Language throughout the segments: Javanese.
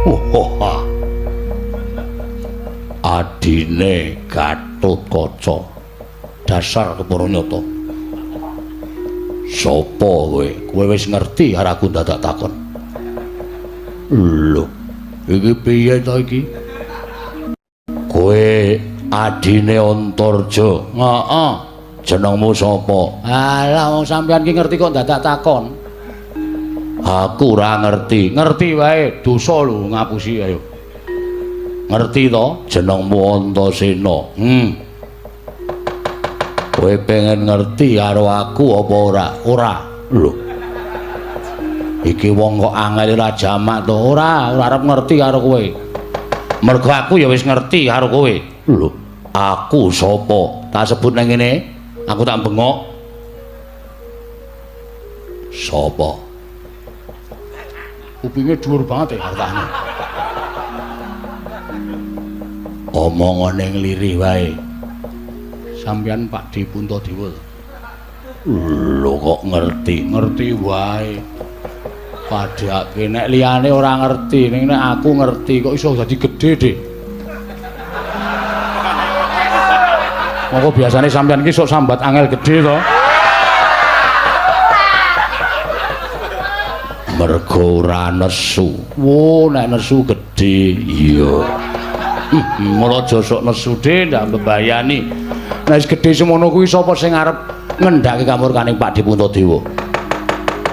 Wah. Adine Gatotkaca. Dasar Keparanyata. Sapa kowe? Kowe wis ngerti arep aku dadak takon. Lho, iki piye to iki? Kowe adine Antarja. Heeh. Jenengmu sapa? Alah wong sampeyan ki ngerti kok dadak takon. Aku ora ngerti. Ngerti wae, dosa lho ngapusi ayo. Ngerti to? Jenengmu Antasena. Kowe pengen ngerti karo aku apa ora? Ora. Lho. Iki wong kok angel ora jamak to. Ora arep ngerti karo kowe. Mergo aku ya wis ngerti karo kowe. Lho, aku sapa? Tak sebut nang ngene. Aku tak bengok. Sapa? Kupinge dhuwur banget ya hartane. Omongane nglirih wae. Sampeyan Pak Di Puntadewa. Lho kok ngerti wae. Padake nek liyane ora ngerti, ning nek aku ngerti kok iso dadi gedhe, Dik. Monggo biasane sampeyan ki sok sambat angel gedhe to. Mergo ora nesu. Wo nek nesu gedhe, iya. Mula aja sok nesu Dik, ndak mbebayani. Nek wis gedhe semono kuwi sapa sing arep ngendhake kamurkaning Pak Di Puntadewa?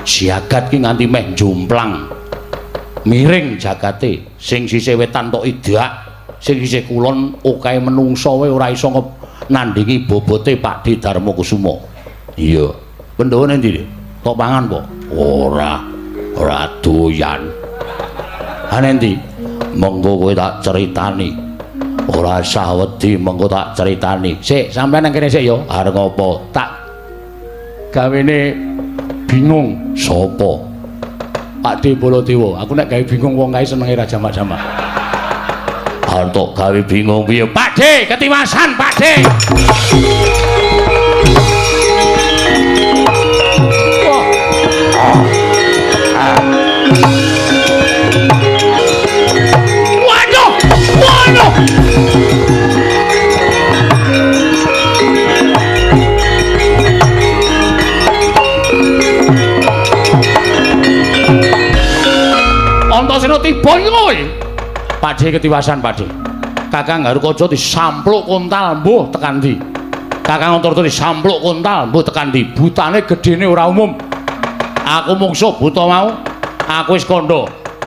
Jagat ki nganti meh jomplang. Miring jagate, sing sisih wetan tok idak, sing sisih kulon okahe menungsa wae ora iso nandingi bobote Pak Di Darmakusuma. Iya. Pandhawa nang ndi? Tok pangan po? Ora doyan. Ana endi? Monggo kowe tak critani. Ora usah wedi, monggo tak critani. Sik, sampeyan nang kene sik ya. Arep ngopo? Tak gawene bingung. Sapa? Pak Di Baladewa. Aku nek gawe bingung wong kae senenge ra jamak-jamak. Arep gawe bingung piye? Pak De, ketiwasan Pak De. Waduh! Antasena tiba kowe. Pak De ketiwasan Pak De. Kakang Garukaca disampluk kontal mbuh tekan ndi? Kakang Antarja disampluk kontal mbuh tekan ndi? Butane gedene ora umum. Aku mungsuh buta mau. Aku wis kandha.